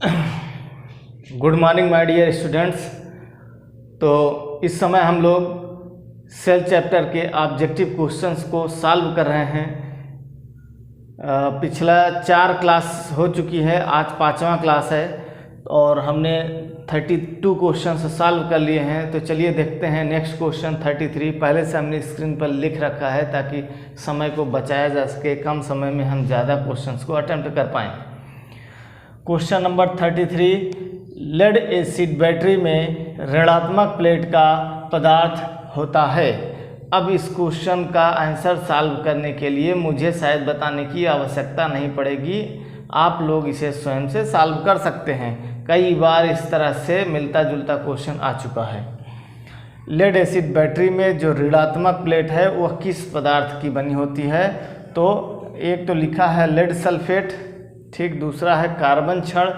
Good morning my dear students. तो इस समय हम लोग सेल चैप्टर के ऑब्जेक्टिव क्वेश्चंस को सॉल्व कर रहे हैं। पिछला 4 क्लास हो चुकी है, आज 5वां क्लास है और हमने 32 क्वेश्चंस सॉल्व कर लिए हैं। तो चलिए देखते हैं नेक्स्ट क्वेश्चन 33। पहले से हमने स्क्रीन पर लिख रखा है ताकि समय को बचाया जा सके, कम समय में हम ज़्यादा क्वेश्चंस को अटेम्प्ट कर पाएँ। Question number 33, lead acid battery में ऋणात्मक प्लेट का पदार्थ होता है। अब इस क्वेश्चन का आंसर सॉल्व करने के लिए मुझे शायद बताने की आवश्यकता नहीं पड़ेगी, आप लोग इसे स्वयं से सॉल्व कर सकते हैं। कई बार इस तरह से मिलता जुलता क्वेश्चन आ चुका है। लेड एसिड बैटरी में जो ऋणात्मक प्लेट है वह किस पदार्थ की बनी होती है? तो एक तो लिखा है लेड सल्फेट, ठीक, दूसरा है कार्बन छड़,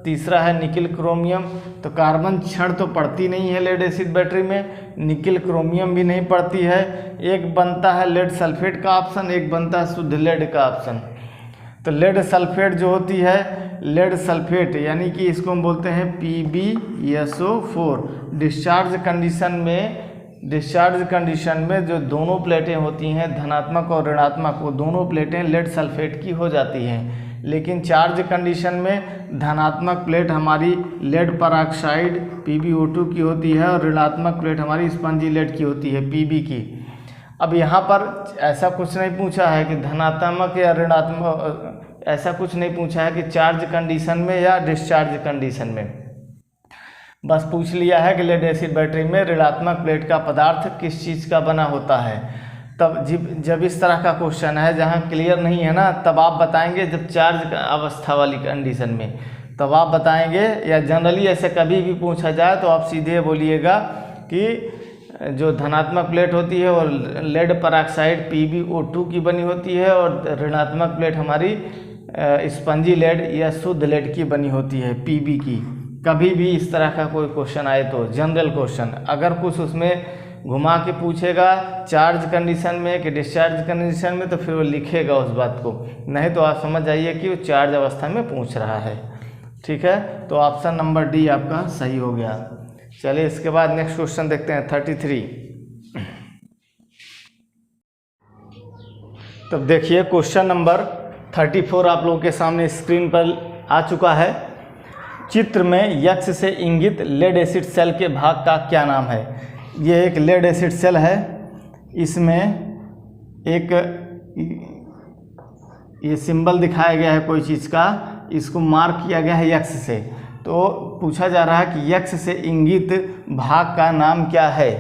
तीसरा है निकिल क्रोमियम। तो कार्बन छड़ तो पड़ती नहीं है लेड एसिड बैटरी में, निकिल क्रोमियम भी नहीं पड़ती है। एक बनता है लेड सल्फेट का ऑप्शन, एक बनता है शुद्ध लेड का ऑप्शन। तो लेड सल्फेट जो होती है, लेड सल्फेट यानी कि इसको हम बोलते हैं PbSO4। डिस्चार्ज कंडीशन में जो दोनों प्लेटें होती हैं, धनात्मक और ऋणात्मक, वो दोनों प्लेटें लेड सल्फेट की हो जाती हैं। लेकिन चार्ज कंडीशन में धनात्मक प्लेट हमारी लेड परऑक्साइड PbO2 की होती है और ऋणात्मक प्लेट हमारी स्पंजी लेड की होती है Pb की। अब यहाँ पर ऐसा कुछ नहीं पूछा है कि धनात्मक या ऋणात्मक, ऐसा कुछ नहीं पूछा है कि चार्ज कंडीशन में या डिस्चार्ज कंडीशन में, बस पूछ लिया है कि लेड एसिड बैटरी में ऋणात्मक प्लेट का पदार्थ किस चीज़ का बना होता है। तब जब इस तरह का क्वेश्चन है जहाँ क्लियर नहीं है ना, तब आप बताएंगे जब चार्ज अवस्था वाली कंडीशन में, तब आप बताएंगे। या जनरली ऐसे कभी भी पूछा जाए तो आप सीधे बोलिएगा कि जो धनात्मक प्लेट होती है वो लेड परऑक्साइड PbO2 की बनी होती है और ऋणात्मक प्लेट हमारी स्पंजी लेड या शुद्ध लेड की बनी होती है Pb की। कभी भी इस तरह का कोई क्वेश्चन आए तो जनरल क्वेश्चन, अगर कुछ उसमें घुमा के पूछेगा चार्ज कंडीशन में कि डिस्चार्ज कंडीशन में, तो फिर वो लिखेगा उस बात को, नहीं तो आप समझ जाइए कि वो चार्ज अवस्था में पूछ रहा है। ठीक है, तो ऑप्शन नंबर डी आपका सही हो गया। चलिए इसके बाद नेक्स्ट क्वेश्चन देखते हैं 33। तब देखिए क्वेश्चन नंबर 34 आप लोगों के सामने स्क्रीन पर आ चुका है। चित्र में यक्ष से इंगित लेड एसिड सेल के भाग का क्या नाम है? ये एक लेड एसिड सेल है, इसमें एक ये सिंबल दिखाया गया है कोई चीज़ का, इसको मार्क किया गया है यक्ष से। तो पूछा जा रहा है कि यक्ष से इंगित भाग का नाम क्या है।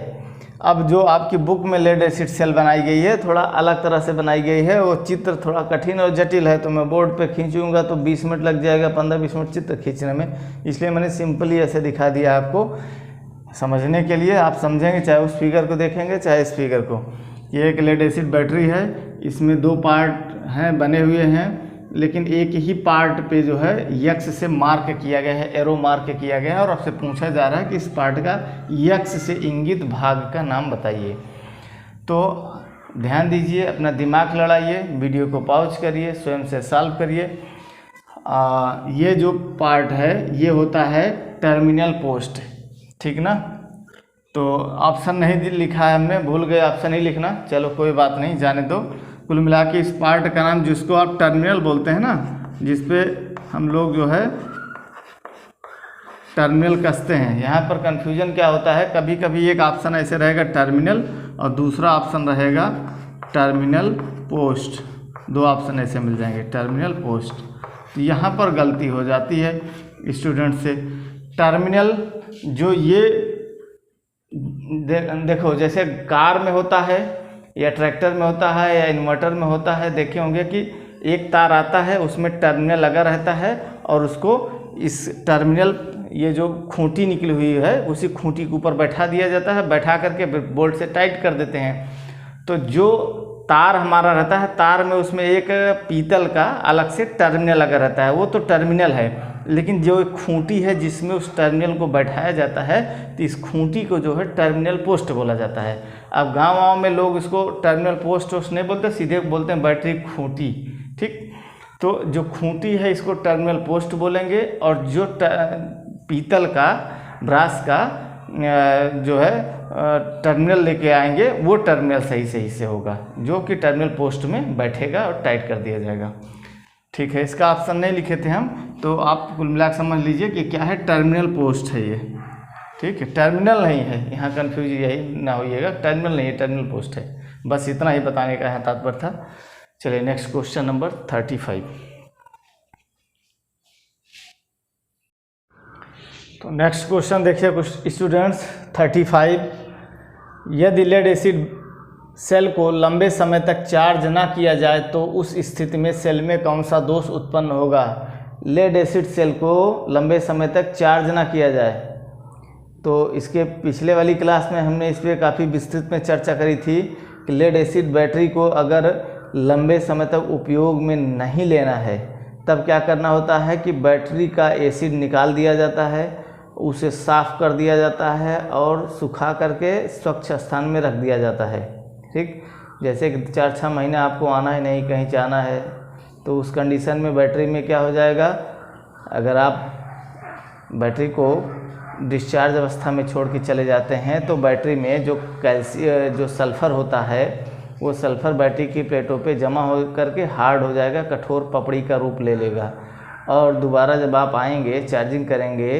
अब जो आपकी बुक में लेड एसिड सेल बनाई गई है थोड़ा अलग तरह से बनाई गई है, वो चित्र थोड़ा कठिन और जटिल है, तो मैं बोर्ड पे खींचूंगा तो 20 मिनट लग जाएगा, 15-20 मिनट चित्र खींचने में, इसलिए मैंने सिंपली ऐसे दिखा दिया आपको समझने के लिए। आप समझेंगे चाहे उस फिगर को देखेंगे चाहे इस फिगर को। ये एक लेड एसिड बैटरी है, इसमें 2 पार्ट हैं बने हुए हैं, लेकिन एक ही पार्ट पे जो है यक्ष से मार्क किया गया है, एरो मार्क किया गया है, और आपसे पूछा जा रहा है कि इस पार्ट का यक्ष से इंगित भाग का नाम बताइए। तो ध्यान दीजिए, अपना दिमाग लड़ाइए, वीडियो को पॉज करिए, स्वयं से सॉल्व करिए। ये जो पार्ट है ये होता है टर्मिनल पोस्ट, ठीक ना। तो ऑप्शन नहीं लिखा है हमने, भूल गए ऑप्शन नहीं लिखना, चलो कोई बात नहीं, जाने दो। कुल मिला के इस पार्ट का नाम, जिसको आप टर्मिनल बोलते हैं ना, जिस पे हम लोग जो है टर्मिनल कसते हैं, यहाँ पर कन्फ्यूजन क्या होता है, कभी कभी एक ऑप्शन ऐसे रहेगा टर्मिनल और दूसरा ऑप्शन रहेगा टर्मिनल पोस्ट, 2 ऑप्शन ऐसे मिल जाएंगे, टर्मिनल पोस्ट। तो यहाँ पर गलती हो जाती है स्टूडेंट से। टर्मिनल जो ये देखो, जैसे कार में होता है या ट्रैक्टर में होता है या इन्वर्टर में होता है, देखे होंगे कि एक तार आता है, उसमें टर्मिनल लगा रहता है और उसको इस टर्मिनल, ये जो खूंटी निकली हुई है उसी खूंटी के ऊपर बैठा दिया जाता है, बैठा करके बोल्ट से टाइट कर देते हैं। तो जो तार हमारा रहता है, तार में उसमें एक पीतल का अलग से टर्मिनल लगा रहता है, वो तो टर्मिनल है। लेकिन जो एक खूंटी है जिसमें उस टर्मिनल को बैठाया जाता है, तो इस खूंटी को जो है टर्मिनल पोस्ट बोला जाता है। अब गांव में लोग इसको टर्मिनल पोस्ट नहीं बोलते, सीधे बोलते हैं बैटरी खूंटी, ठीक। तो जो खूंटी है इसको टर्मिनल पोस्ट बोलेंगे, और जो पीतल का ब्रास का जो है टर्मिनल लेके आएंगे वो टर्मिनल सही से होगा, जो कि टर्मिनल पोस्ट में बैठेगा और टाइट कर दिया जाएगा। ठीक है, इसका ऑप्शन नहीं लिखे थे हम, तो आप कुल मिला समझ लीजिए कि क्या है, टर्मिनल पोस्ट है ये। ठीक है, टर्मिनल नहीं है, यहाँ कन्फ्यूज यही ना होइएगा, टर्मिनल नहीं है, टर्मिनल पोस्ट है। बस इतना ही बताने का है तात्पर्य था। चलिए नेक्स्ट क्वेश्चन नंबर 35। तो नेक्स्ट क्वेश्चन देखिए कुछ स्टूडेंट्स 35, यदि लेड एसिड सेल को लंबे समय तक चार्ज ना किया जाए तो उस स्थिति में सेल में कौन सा दोष उत्पन्न होगा। लेड एसिड सेल को लंबे समय तक चार्ज ना किया जाए, तो इसके पिछले वाली क्लास में हमने इस पर काफ़ी विस्तृत में चर्चा करी थी कि लेड एसिड बैटरी को अगर लंबे समय तक उपयोग में नहीं लेना है तब क्या करना होता है कि बैटरी का एसिड निकाल दिया जाता है, उसे साफ़ कर दिया जाता है और सुखा करके स्वच्छ स्थान में रख दिया जाता है। ठीक, जैसे कि 4-6 महीने आपको आना है नहीं, कहीं जाना है, तो उस कंडीशन में बैटरी में क्या हो जाएगा, अगर आप बैटरी को डिस्चार्ज अवस्था में छोड़ के चले जाते हैं तो बैटरी में जो सल्फ़र होता है वो सल्फ़र बैटरी की प्लेटों पे जमा हो करके हार्ड हो जाएगा, कठोर पपड़ी का रूप ले लेगा, और दोबारा जब आप आएंगे चार्जिंग करेंगे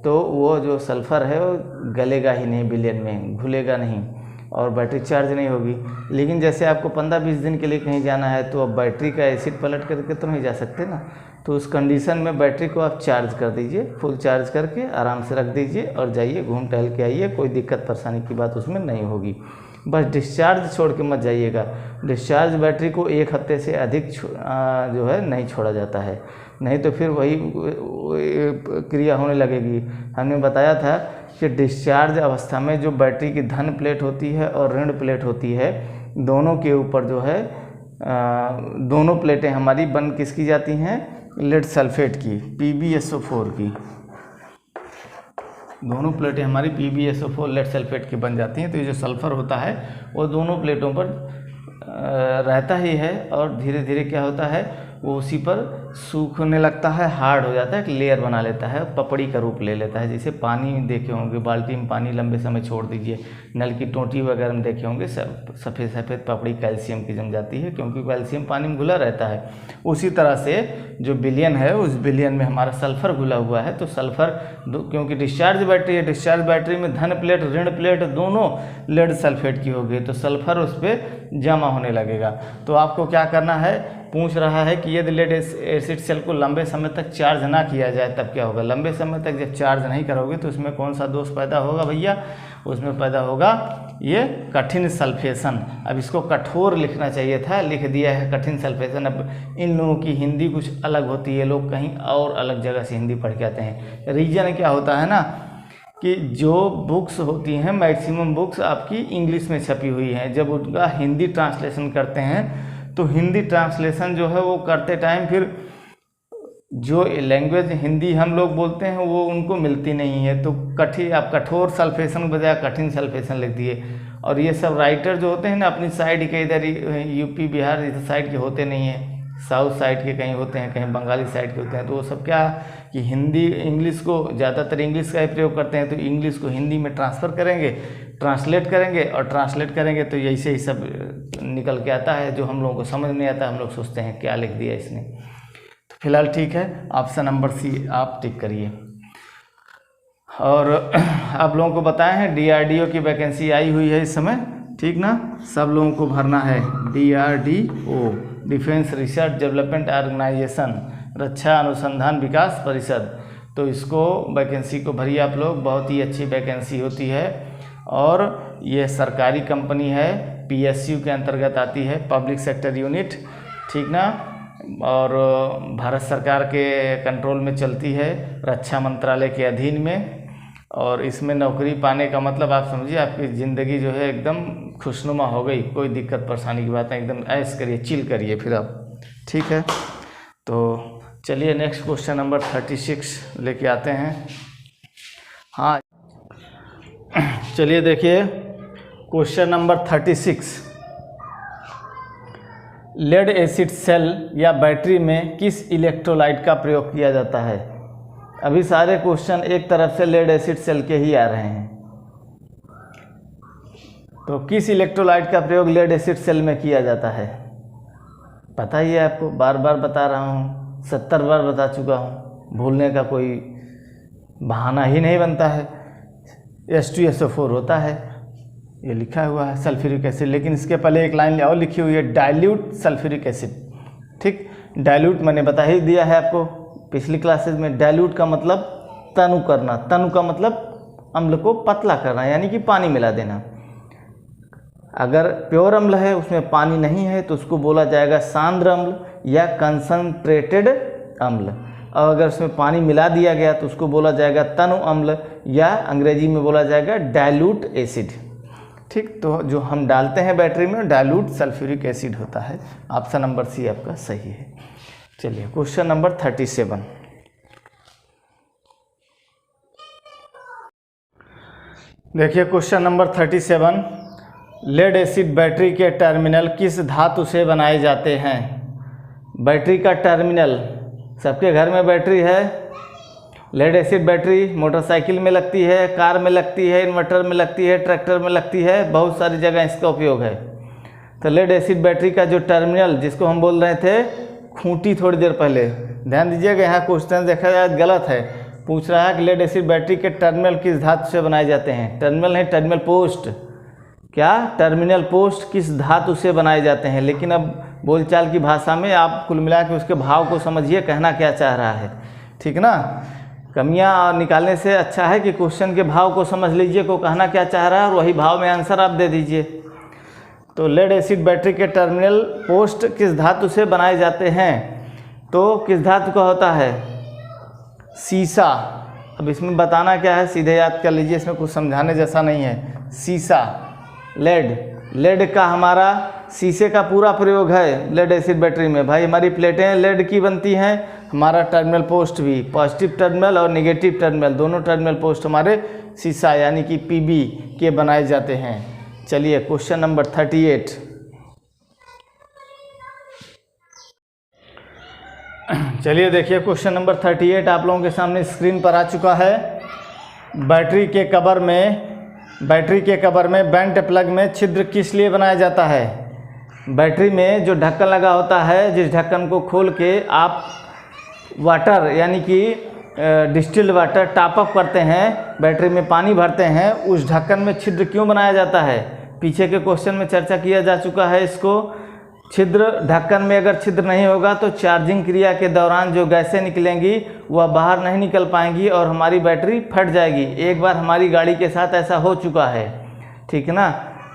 तो वो जो सल्फ़र है वो गलेगा ही नहीं, विलयन में घुलेगा नहीं और बैटरी चार्ज नहीं होगी। लेकिन जैसे आपको 15-20 दिन के लिए कहीं जाना है तो अब बैटरी का एसिड पलट करके तो नहीं जा सकते ना, तो उस कंडीशन में बैटरी को आप चार्ज कर दीजिए, फुल चार्ज करके आराम से रख दीजिए और जाइए, घूम टहल के आइए, कोई दिक्कत परेशानी की बात उसमें नहीं होगी। बस डिस्चार्ज छोड़ के मत जाइएगा। डिस्चार्ज बैटरी को 1 हफ्ते से अधिक जो है नहीं छोड़ा जाता है, नहीं तो फिर वही क्रिया होने लगेगी। हमने बताया था कि डिस्चार्ज अवस्था में जो बैटरी की धन प्लेट होती है और ऋण प्लेट होती है, दोनों के ऊपर जो है दोनों प्लेटें हमारी बन किसकी जाती हैं, लेड सल्फेट की, PbSO4 की। दोनों प्लेटें हमारी PbSO4 लेड सल्फेट की बन जाती हैं। तो ये जो सल्फ़र होता है वो दोनों प्लेटों पर रहता ही है और धीरे धीरे क्या होता है वो उसी पर सूखने लगता है, हार्ड हो जाता है, एक लेयर बना लेता है, पपड़ी का रूप ले लेता है। जैसे पानी देखे होंगे, बाल्टी में पानी लंबे समय छोड़ दीजिए, नल की टोंटी वगैरह में देखे होंगे, सफ़ेद सफ़ेद पपड़ी कैल्शियम की जम जाती है, क्योंकि कैल्शियम पानी में घुला रहता है। उसी तरह से जो विलयन है उस विलयन में हमारा सल्फ़र घुला हुआ है, तो सल्फ़र क्योंकि डिस्चार्ज बैटरी है, डिस्चार्ज बैटरी में धन प्लेट ऋण प्लेट दोनों लेड सल्फेट की होगी, तो सल्फ़र उस पर जमा होने लगेगा। तो आपको क्या करना है, पूछ रहा है कि यदि लेड एसिड सेल को लंबे समय तक चार्ज ना किया जाए तब क्या होगा। लंबे समय तक जब चार्ज नहीं करोगे तो उसमें कौन सा दोष पैदा होगा भैया, उसमें पैदा होगा ये कठिन सल्फेशन। अब इसको कठोर लिखना चाहिए था, लिख दिया है कठिन सल्फेशन। अब इन लोगों की हिंदी कुछ अलग होती है, लोग कहीं और अलग जगह से हिंदी पढ़ के आते हैं। रीजन क्या होता है ना कि जो बुक्स होती हैं, मैक्सिमम बुक्स आपकी इंग्लिश में छपी हुई हैं, जब उनका हिंदी ट्रांसलेशन करते हैं तो हिंदी ट्रांसलेशन जो है वो करते टाइम फिर जो लैंग्वेज हिंदी हम लोग बोलते हैं वो उनको मिलती नहीं है, तो आप कठोर सल्फेशन बजाय कठिन सल्फेशन लिख दिए। और ये सब राइटर जो होते हैं ना अपनी साइड के, इधर यूपी बिहार इधर साइड के होते नहीं हैं, साउथ साइड के कहीं होते हैं, कहीं बंगाली साइड के होते हैं, तो वो सब क्या कि हिंदी इंग्लिश को ज़्यादातर इंग्लिश का ही प्रयोग करते हैं, तो इंग्लिश को हिंदी में ट्रांसफ़र करेंगे, ट्रांसलेट करेंगे और ट्रांसलेट करेंगे तो ऐसे ही सब निकल के आता है, जो हम लोगों को समझ नहीं आता, हम लोग सोचते हैं क्या लिख दिया इसने। तो फिलहाल ठीक है, ऑप्शन नंबर सी आप टिक करिए। और आप लोगों को बताए हैं DRDO की वैकेंसी आई हुई है इस समय, ठीक ना, सब लोगों को भरना है। DRDO defence research development organisation, रक्षा अनुसंधान विकास परिषद, तो इसको वैकेंसी को भरिए आप लोग, बहुत ही अच्छी वैकेंसी होती है और ये सरकारी कंपनी है, PSU के अंतर्गत आती है, पब्लिक सेक्टर यूनिट, ठीक ना, और भारत सरकार के कंट्रोल में चलती है, रक्षा मंत्रालय के अधीन में। और इसमें नौकरी पाने का मतलब आप समझिए आपकी ज़िंदगी जो है एकदम खुशनुमा हो गई, कोई दिक्कत परेशानी की बात नहीं, एकदम ऐश करिए, चिल करिए फिर आप, ठीक है। तो चलिए नेक्स्ट क्वेश्चन नंबर 36 लेके आते हैं। हाँ चलिए देखिए question number 36, lead acid cell या बैटरी में किस इलेक्ट्रोलाइट का प्रयोग किया जाता है? अभी सारे क्वेश्चन एक तरफ से लेड एसिड सेल के ही आ रहे हैं। तो किस इलेक्ट्रोलाइट का प्रयोग लेड एसिड सेल में किया जाता है? पता ही है आपको, बार बार बता रहा हूँ, 70 बार बता चुका हूँ, भूलने का कोई बहाना ही नहीं बनता है। H2SO4 होता है, ये लिखा हुआ है सल्फ्यूरिक एसिड, लेकिन इसके पहले एक लाइन और लिखी हुई है डाइल्यूट सल्फ्यूरिक एसिड। ठीक, डाइल्यूट मैंने बता ही दिया है आपको पिछली क्लासेस में। डाइल्यूट का मतलब तनु करना, तनु का मतलब अम्ल को पतला करना, यानी कि पानी मिला देना। अगर प्योर अम्ल है, उसमें पानी नहीं है, तो उसको बोला जाएगा सांद्र अम्ल या कंसंट्रेटेड अम्ल। और अगर उसमें पानी मिला दिया गया तो उसको बोला जाएगा तनु अम्ल या अंग्रेजी में बोला जाएगा डाइल्यूट एसिड। ठीक, तो जो हम डालते हैं बैटरी में डाइल्यूट सल्फ्यूरिक एसिड होता है। ऑप्शन नंबर सी आपका सही है। चलिए क्वेश्चन नंबर 37। देखिए question number 37, lead acid battery के टर्मिनल किस धातु से बनाए जाते हैं? बैटरी का टर्मिनल, सबके घर में बैटरी है। लेड एसिड बैटरी मोटरसाइकिल में लगती है, कार में लगती है, इन्वर्टर में लगती है, ट्रैक्टर में लगती है, बहुत सारी जगह इसका उपयोग है। तो लेड एसिड बैटरी का जो टर्मिनल, जिसको हम बोल रहे थे खूंटी थोड़ी देर पहले, ध्यान दीजिएगा, यहाँ क्वेश्चन देखा जाए गलत है। पूछ रहा है कि लेड एसिड बैटरी के टर्मिनल किस धातु से बनाए जाते हैं? टर्मिनल नहीं, टर्मिनल पोस्ट। क्या? टर्मिनल पोस्ट किस धातु से बनाए जाते हैं। लेकिन अब बोलचाल की भाषा में आप कुल मिला के उसके भाव को समझिए, कहना क्या चाह रहा है। ठीक ना, कमियां निकालने से अच्छा है कि क्वेश्चन के भाव को समझ लीजिए, को कहना क्या चाह रहा है, और वही भाव में आंसर आप दे दीजिए। तो लेड एसिड बैटरी के टर्मिनल पोस्ट किस धातु से बनाए जाते हैं? तो किस धातु का होता है? सीसा। अब इसमें बताना क्या है, सीधे याद कर लीजिए, इसमें कुछ समझाने जैसा नहीं है। सीसा, लेड का हमारा शीशे का पूरा प्रयोग है लेड एसिड बैटरी में। भाई हमारी प्लेटें लेड की बनती हैं, हमारा टर्मिनल पोस्ट भी, पॉजिटिव टर्मिनल और नेगेटिव टर्मिनल, दोनों टर्मिनल पोस्ट हमारे शीशा यानी कि पीबी के बनाए जाते हैं। चलिए क्वेश्चन नंबर 38। चलिए देखिए क्वेश्चन नंबर 38 आप लोगों के सामने स्क्रीन पर आ चुका है। बैटरी के कवर में बेंट प्लग में छिद्र किस लिए बनाया जाता है? बैटरी में जो ढक्कन लगा होता है, जिस ढक्कन को खोल के आप वाटर यानी कि डिस्टिल्ड वाटर टॉप अप करते हैं, बैटरी में पानी भरते हैं, उस ढक्कन में छिद्र क्यों बनाया जाता है? पीछे के क्वेश्चन में चर्चा किया जा चुका है इसको। छिद्र, ढक्कन में अगर छिद्र नहीं होगा तो चार्जिंग क्रिया के दौरान जो गैसें निकलेंगी वह बाहर नहीं निकल पाएंगी और हमारी बैटरी फट जाएगी। एक बार हमारी गाड़ी के साथ ऐसा हो चुका है, ठीक ना,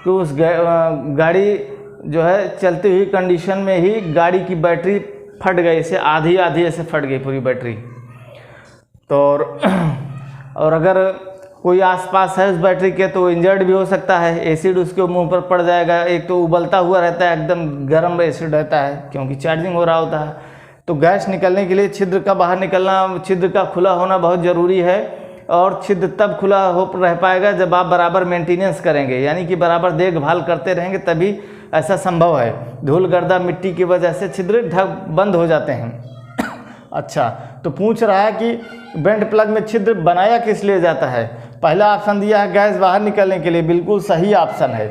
कि उस गाड़ी जो है चलती हुई कंडीशन में ही गाड़ी की बैटरी फट गई, से आधी ऐसे फट गई पूरी बैटरी। तो और अगर कोई आसपास है उस बैटरी के तो इंजर्ड भी हो सकता है, एसिड उसके मुंह पर पड़ जाएगा। एक तो उबलता हुआ रहता है, एकदम गर्म एसिड रहता है क्योंकि चार्जिंग हो रहा होता है। तो गैस निकलने के लिए छिद्र का बाहर निकलना, छिद्र का खुला होना बहुत ज़रूरी है। और छिद्र तब खुला हो रह पाएगा जब आप बराबर मेंटेनेंस करेंगे, यानी कि बराबर देखभाल करते रहेंगे, तभी ऐसा संभव है। धूल गर्दा मिट्टी की वजह से छिद्र बंद हो जाते हैं। अच्छा, तो पूछ रहा है कि बेंट प्लग में छिद्र बनाया किस लिए जाता है? पहला ऑप्शन दिया है गैस बाहर निकलने के लिए, बिल्कुल सही ऑप्शन है,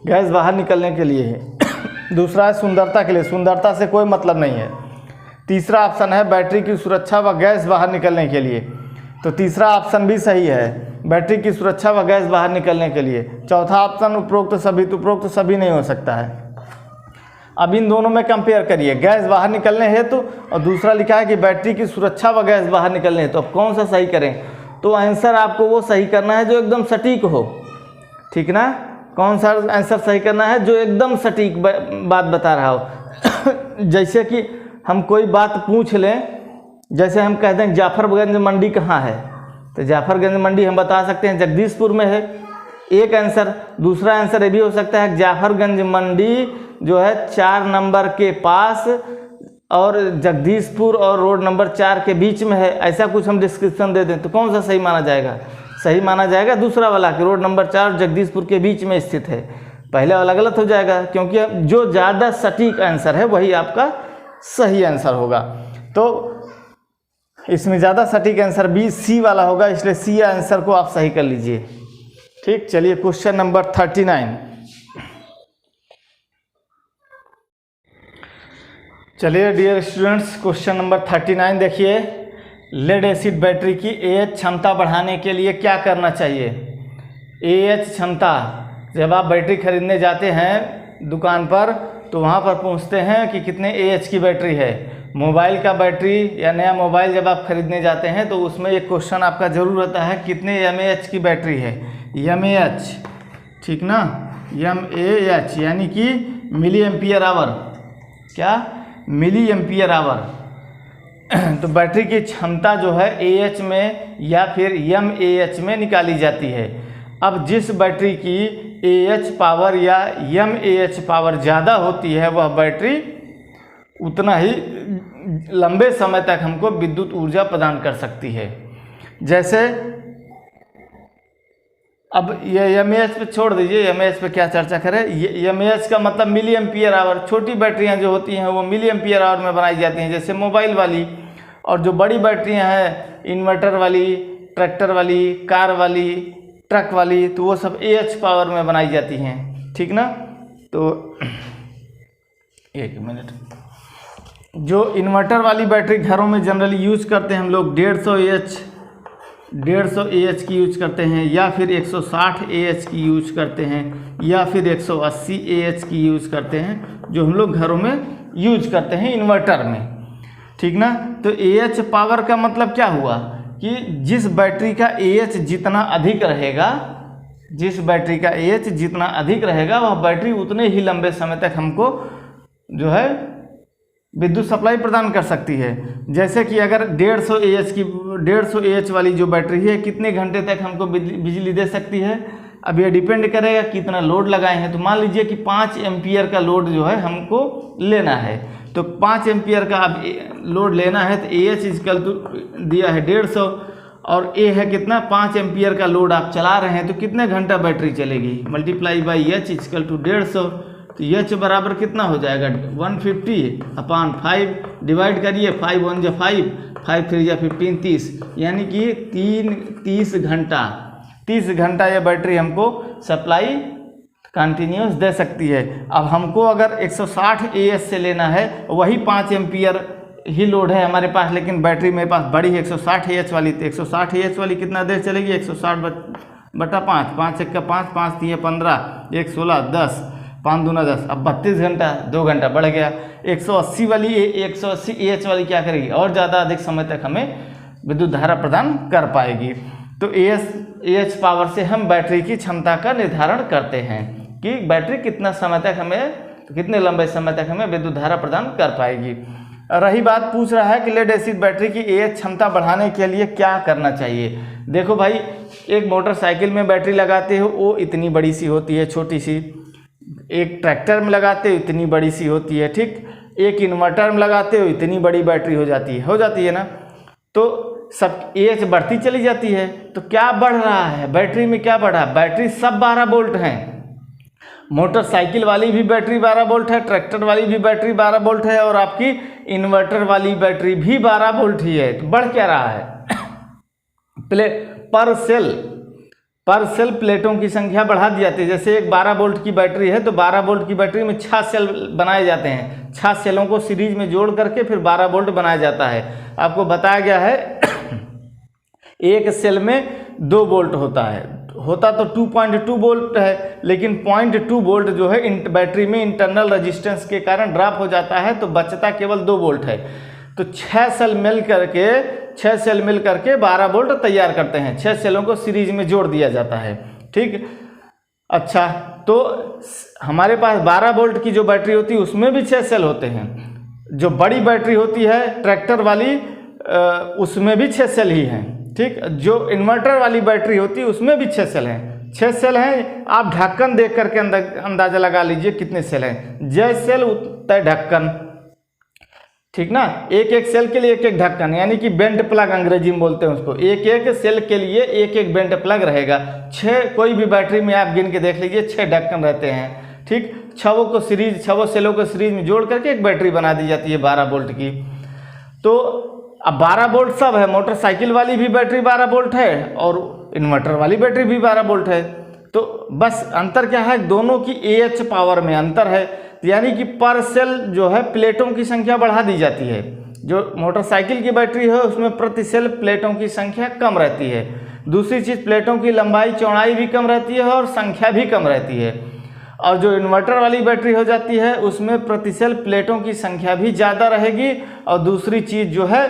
गैस बाहर निकलने के लिए है। दूसरा है सुंदरता के लिए, सुंदरता से कोई मतलब नहीं है। तीसरा ऑप्शन है बैटरी की सुरक्षा व गैस बाहर निकलने के लिए, तो तीसरा ऑप्शन भी सही है, बैटरी की सुरक्षा व गैस बाहर निकलने के लिए। चौथा ऑप्शन उपरोक्त सभी, तो उपरोक्त सभी नहीं हो सकता है। अब इन दोनों में कंपेयर करिए, गैस बाहर निकलने हेतु और दूसरा लिखा है कि बैटरी की सुरक्षा व गैस बाहर निकलने हेतु। अब कौन सा सही करें? तो आंसर आपको वो सही करना है जो एकदम सटीक हो, ठीक ना। कौन सा आंसर सही करना है? जो एकदम सटीक बात बता रहा हो। जैसे कि हम कोई बात पूछ लें, जैसे हम कहते हैं जाफरगंज मंडी कहाँ है, तो जाफरगंज मंडी हम बता सकते हैं जगदीशपुर में है, एक आंसर। दूसरा आंसर ये भी हो सकता है जाफरगंज मंडी जो है 4 नंबर के पास और जगदीशपुर और रोड नंबर 4 के बीच में है, ऐसा कुछ हम डिस्क्रिप्शन दे दें तो कौन सा सही माना जाएगा? सही माना जाएगा दूसरा वाला कि रोड नंबर 4 जगदीशपुर के बीच में स्थित है। पहले वाला गलत हो जाएगा, क्योंकि जो ज़्यादा सटीक आंसर है वही आपका सही आंसर होगा। तो इसमें ज़्यादा सटीक आंसर बी सी वाला होगा, इसलिए सी आंसर को आप सही कर लीजिए। ठीक, चलिए क्वेश्चन नंबर 39। चलिए डियर स्टूडेंट्स, क्वेश्चन नंबर 39 देखिए। लेड एसिड बैटरी की AH क्षमता बढ़ाने के लिए क्या करना चाहिए? AH क्षमता, जब आप बैटरी खरीदने जाते हैं दुकान पर तो वहाँ पर पूछते हैं कि कितने AH की बैटरी है। मोबाइल का बैटरी या नया मोबाइल जब आप खरीदने जाते हैं तो उसमें एक क्वेश्चन आपका ज़रूर रहता है कितने mAh की बैटरी है। mAh, ठीक ना, mAh यानी कि मिली एम्पियर आवर, क्या, मिली एम्पियर आवर। तो बैटरी की क्षमता जो है AH में या फिर mAh में निकाली जाती है। अब जिस बैटरी की AH पावर या mAh पावर ज़्यादा होती है वह बैटरी उतना ही लंबे समय तक हमको विद्युत ऊर्जा प्रदान कर सकती है। जैसे अब ये mAh पे छोड़ दीजिए, mAh पे क्या चर्चा करें। mAh का मतलब मिली एम्पियर आवर। छोटी बैटरियां जो होती हैं वो मिली एम्पियर आवर में बनाई जाती हैं, जैसे मोबाइल वाली। और जो बड़ी बैटरियां हैं, इन्वर्टर वाली, ट्रैक्टर वाली, कार वाली, ट्रक वाली, तो वो सब AH पावर में बनाई जाती हैं, ठीक ना। तो एक मिनट, जो इन्वर्टर वाली बैटरी घरों में जनरली यूज करते हैं हम लोग 150 AH की यूज करते हैं, या फिर 160 AH की यूज करते हैं, या फिर 180 AH की यूज करते हैं, जो हम लोग घरों में यूज करते हैं इन्वर्टर में, ठीक ना। तो AH पावर का मतलब क्या हुआ कि जिस बैटरी का AH जितना अधिक रहेगा, जिस बैटरी का AH जितना अधिक रहेगा वह बैटरी उतने ही लंबे समय तक हमको जो है विद्युत सप्लाई प्रदान कर सकती है। जैसे कि अगर 150 AH वाली जो बैटरी है कितने घंटे तक हमको बिजली दे सकती है, अब ये डिपेंड करेगा कितना लोड लगाए हैं। तो मान लीजिए कि 5 एम्पियर का लोड जो है हमको लेना है, तो 5 एम्पियर का अब लोड लेना है तो AH इक्वल टू दिया है 150 और A है कितना, 5 एम्पियर का लोड आप चला रहे हैं तो कितने घंटा बैटरी चलेगी, multiply by H equal to 150। तो H बराबर कितना हो जाएगा 150/5 डिवाइड करिए, 5 1 जा 5, 5 3 जा 15, 30, यानी कि 30 घंटा 30 घंटा ये बैटरी हमको सप्लाई कंटिन्यूस दे सकती है। अब हमको अगर 160 AH से लेना है, वही 5 एम्पियर ही लोड है हमारे पास, लेकिन बैटरी मेरे पास बड़ी है 160 AH वाली, तो 160 AH वाली कितना देर चलेगी, 160/5, 5 1 का 5, 5 3 15, 1 16, 10, 5 दूना 10, अब 32 घंटा, 2 घंटा बढ़ गया। 180 AH वाली क्या करेगी, और ज़्यादा अधिक समय तक हमें विद्युत धारा प्रदान कर पाएगी। तो AH पावर से हम बैटरी की क्षमता का निर्धारण करते हैं कि बैटरी कितना समय तक हमें, कितने लंबे समय तक हमें विद्युत धारा प्रदान कर पाएगी। रही बात, पूछ रहा है कि लेड एसिड बैटरी की AH क्षमता बढ़ाने के लिए क्या करना चाहिए। देखो भाई, एक मोटरसाइकिल में बैटरी लगाते हो वो इतनी बड़ी सी होती है, छोटी सी, एक ट्रैक्टर में लगाते हो इतनी बड़ी सी होती है, ठीक, एक इन्वर्टर में लगाते हो इतनी बड़ी बैटरी हो जाती है ना। तो सब AH बढ़ती चली जाती है। तो क्या बढ़ रहा है बैटरी में, क्या बढ़ा, बैटरी सब 12 वोल्ट हैं। मोटरसाइकिल वाली भी बैटरी 12 वोल्ट है, ट्रैक्टर वाली भी बैटरी 12 वोल्ट है, और आपकी इन्वर्टर वाली बैटरी भी 12 वोल्ट ही है। तो बढ़ क्या रहा है पर सेल प्लेटों की संख्या बढ़ा दी जाती है। जैसे एक 12 वोल्ट की बैटरी है तो 12 वोल्ट की बैटरी में 6 सेल बनाए जाते हैं, 6 सेलों को सीरीज में जोड़ करके फिर 12 वोल्ट बनाया जाता है। आपको बताया गया है एक सेल में 2 वोल्ट होता तो 2.2 वोल्ट है, लेकिन 0.2 वोल्ट जो है बैटरी में इंटरनल रेजिस्टेंस के कारण ड्रॉप हो जाता है, तो बचता केवल 2 वोल्ट है। तो 6 सेल मिल करके 12 वोल्ट तैयार करते हैं। 6 सेलों को सीरीज में जोड़ दिया जाता है, ठीक। अच्छा, तो हमारे पास 12 वोल्ट की जो बैटरी होती है उसमें भी 6 सेल होते हैं। जो बड़ी बैटरी होती है ट्रैक्टर वाली उसमें भी 6 सेल ही हैं, ठीक। जो इन्वर्टर वाली बैटरी होती है उसमें भी 6 सेल हैं, 6 सेल हैं। आप ढक्कन देख करके अंदाजा लगा लीजिए कितने सेल हैं। जय सेल तय ढक्कन, ठीक ना। एक एक सेल के लिए एक एक ढक्कन, यानी कि बेंट प्लग अंग्रेजी में बोलते हैं उसको। एक एक सेल के लिए एक एक बेंट प्लग रहेगा। 6 कोई भी बैटरी में आप गिन के देख लीजिए 6 ढक्कन रहते हैं, ठीक। 6 सेलों को सीरीज में जोड़ करके एक बैटरी बना दी जाती है 12 वोल्ट की। तो अब 12 वोल्ट सब है, मोटरसाइकिल वाली भी बैटरी 12 वोल्ट है और इन्वर्टर वाली बैटरी भी 12 वोल्ट है। तो बस अंतर क्या है, दोनों की AH पावर में अंतर है, यानी कि पर सेल जो है प्लेटों की संख्या बढ़ा दी जाती है। जो मोटरसाइकिल की बैटरी है उसमें प्रति सेल प्लेटों की संख्या कम रहती है। दूसरी चीज़, प्लेटों की लंबाई चौड़ाई भी कम रहती है और संख्या भी कम रहती है। और जो इन्वर्टर वाली बैटरी हो जाती है उसमें प्रति सेल प्लेटों की संख्या भी ज़्यादा रहेगी और दूसरी चीज़ जो है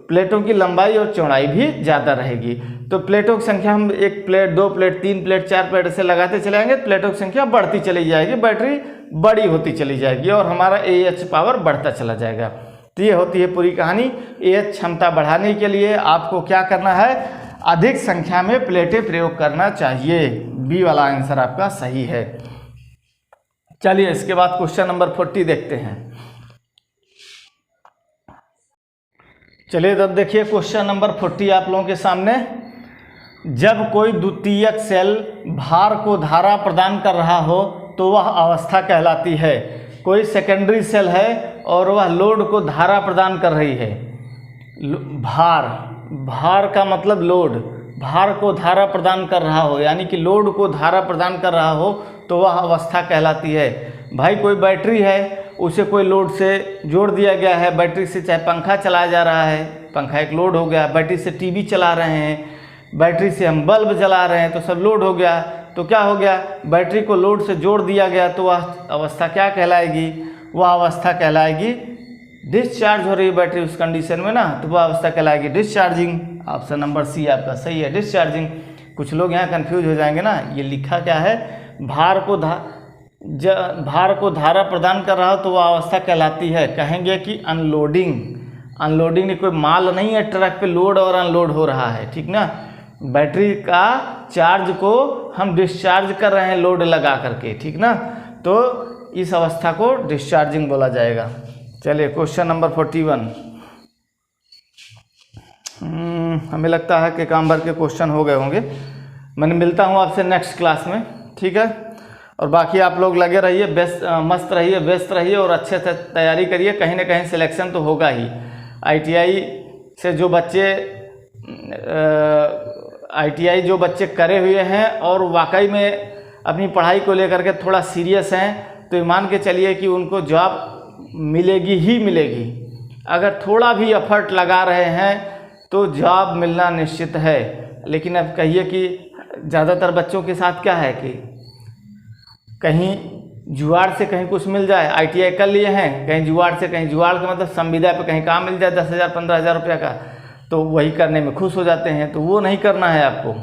प्लेटों की लंबाई और चौड़ाई भी ज़्यादा रहेगी। तो प्लेटों की संख्या हम 1 प्लेट, 2 प्लेट, 3 प्लेट, 4 प्लेट ऐसे लगाते चले जाएंगे, प्लेटों की संख्या बढ़ती चली जाएगी, बैटरी बड़ी होती चली जाएगी और हमारा AH पावर बढ़ता चला जाएगा। तो ये होती है पूरी कहानी। AH क्षमता बढ़ाने के लिए आपको क्या करना है, अधिक संख्या में प्लेटें प्रयोग करना चाहिए। बी वाला आंसर आपका सही है। चलिए इसके बाद क्वेश्चन नंबर 40 देखते हैं। चलिए तब देखिए क्वेश्चन नंबर 40 आप लोगों के सामने। जब कोई द्वितीयक सेल भार को धारा प्रदान कर रहा हो तो वह अवस्था कहलाती है। कोई सेकेंडरी सेल है और वह लोड को धारा प्रदान कर रही है। भार का मतलब लोड, भार को धारा प्रदान कर रहा हो, यानी कि लोड को धारा प्रदान कर रहा हो तो वह अवस्था कहलाती है। भाई कोई बैटरी है, उसे कोई लोड से जोड़ दिया गया है, बैटरी से चाहे पंखा चलाया जा रहा है, पंखा एक लोड हो गया, बैटरी से टीवी चला रहे हैं, बैटरी से हम बल्ब जला रहे हैं, तो सब लोड हो गया। तो क्या हो गया, बैटरी को लोड से जोड़ दिया गया, तो वह अवस्था क्या कहलाएगी, वह अवस्था कहलाएगी डिस्चार्ज हो रही है बैटरी उस कंडीशन में ना, तो वह अवस्था कहलाएगी डिस्चार्जिंग। ऑप्शन नंबर सी आपका सही है, डिस्चार्जिंग। कुछ लोग यहाँ कंफ्यूज हो जाएंगे ना, ये लिखा क्या है, भार को धारा प्रदान कर रहा हो तो वह अवस्था कहलाती है। कहेंगे कि अनलोडिंग, अनलोडिंग कोई माल नहीं है, ट्रक पे लोड और अनलोड हो रहा है, ठीक ना। बैटरी का चार्ज को हम डिस्चार्ज कर रहे हैं लोड लगा करके, ठीक ना, तो इस अवस्था को डिस्चार्जिंग बोला जाएगा। चलिए क्वेश्चन नंबर 41। हमें लगता है कि काम भर के क्वेश्चन हो गए होंगे। मैं मिलता हूँ आपसे नेक्स्ट क्लास में, ठीक है। और बाकी आप लोग लगे रहिए, मस्त रहिए, व्यस्त रहिए और अच्छे से तैयारी करिए, कहीं ना कहीं सिलेक्शन तो होगा ही। ITI से जो बच्चे करे हुए हैं और वाकई में अपनी पढ़ाई को लेकर के थोड़ा सीरियस हैं, तो मान के चलिए कि उनको जॉब मिलेगी ही मिलेगी। अगर थोड़ा भी एफर्ट लगा रहे हैं तो जॉब मिलना निश्चित है। लेकिन अब कहिए कि ज़्यादातर बच्चों के साथ क्या है कि कहीं जुगाड़ से कहीं कुछ मिल जाए, ITI कर लिए हैं, कहीं जुगाड़ से, कहीं जुगाड़ का मतलब संविदा पे कहीं काम मिल जाए 10,000 15,000 रुपये का, तो वही करने में खुश हो जाते हैं। तो वो नहीं करना है आपको,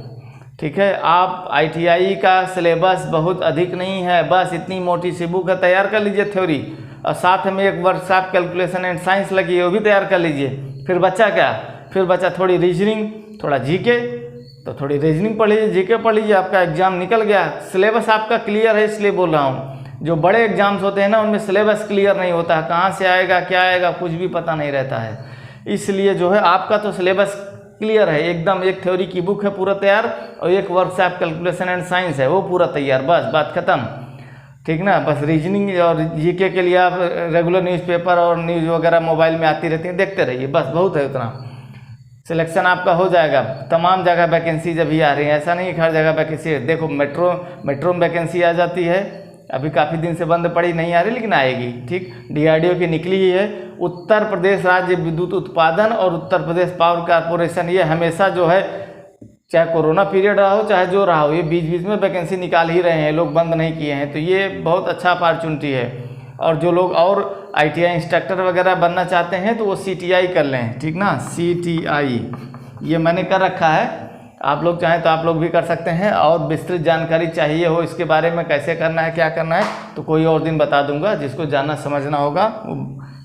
ठीक है। आप ITI का सिलेबस बहुत अधिक नहीं है, बस इतनी मोटी सी बुक है, तैयार कर लीजिए थ्योरी, और साथ में एक वर्कशॉप कैलकुलेशन एंड साइंस लगी है, वो भी तैयार कर लीजिए। फिर बच्चा क्या, फिर बच्चा थोड़ी रीजनिंग, थोड़ा GK, तो थोड़ी रीजनिंग पढ़ लीजिए, GK पढ़ लीजिए, आपका एग्जाम निकल गया। सिलेबस आपका क्लियर है इसलिए बोल रहा हूँ। जो बड़े एग्जाम्स होते हैं ना, उनमें सिलेबस क्लियर नहीं होता, कहाँ से आएगा क्या आएगा कुछ भी पता नहीं रहता है। इसलिए जो है आपका तो सिलेबस क्लियर है एकदम, एक थ्योरी की बुक है पूरा तैयार और एक वर्कशॉप कैलकुलेशन एंड साइंस है वो पूरा तैयार, बस बात खत्म, ठीक ना। बस रीजनिंग और GK के लिए आप रेगुलर न्यूज़पेपर और न्यूज़ वगैरह मोबाइल में आती रहती हैं, देखते रहिए, बस बहुत है उतना। सिलेक्शन आपका हो जाएगा। तमाम जगह वैकेंसीज अभी आ रही है, ऐसा नहीं हर जगह वैकेंसी है। देखो मेट्रो में वैकेंसी आ जाती है, अभी काफ़ी दिन से बंद पड़ी, नहीं आ रही लेकिन आएगी, ठीक। DRDO की निकली ही है। उत्तर प्रदेश राज्य विद्युत उत्पादन और उत्तर प्रदेश पावर कॉर्पोरेशन, ये हमेशा जो है, चाहे कोरोना पीरियड रहा हो चाहे जो रहा हो, ये बीच बीच में वैकेंसी निकाल ही रहे हैं, लोग बंद नहीं किए हैं। तो ये बहुत अच्छा अपॉर्चुनिटी है। और जो लोग और ITI इंस्ट्रक्टर वगैरह बनना चाहते हैं तो वो CTI कर लें, ठीक ना, CTI ये मैंने कर रखा है, आप लोग चाहें तो आप लोग भी कर सकते हैं। और विस्तृत जानकारी चाहिए हो इसके बारे में, कैसे करना है क्या करना है, तो कोई और दिन बता दूंगा। जिसको जानना समझना होगा वो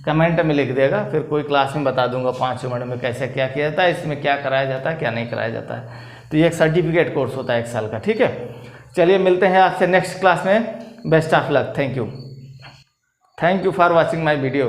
कमेंट में लिख देगा, फिर कोई क्लास में बता दूंगा 5 मिनट में कैसे क्या किया जाता है, इसमें क्या कराया जाता है क्या नहीं कराया जाता है। तो ये एक सर्टिफिकेट कोर्स होता है 1 साल का, ठीक है। चलिए मिलते हैं आपसे नेक्स्ट क्लास में। Best of luck, thank you for watching my video.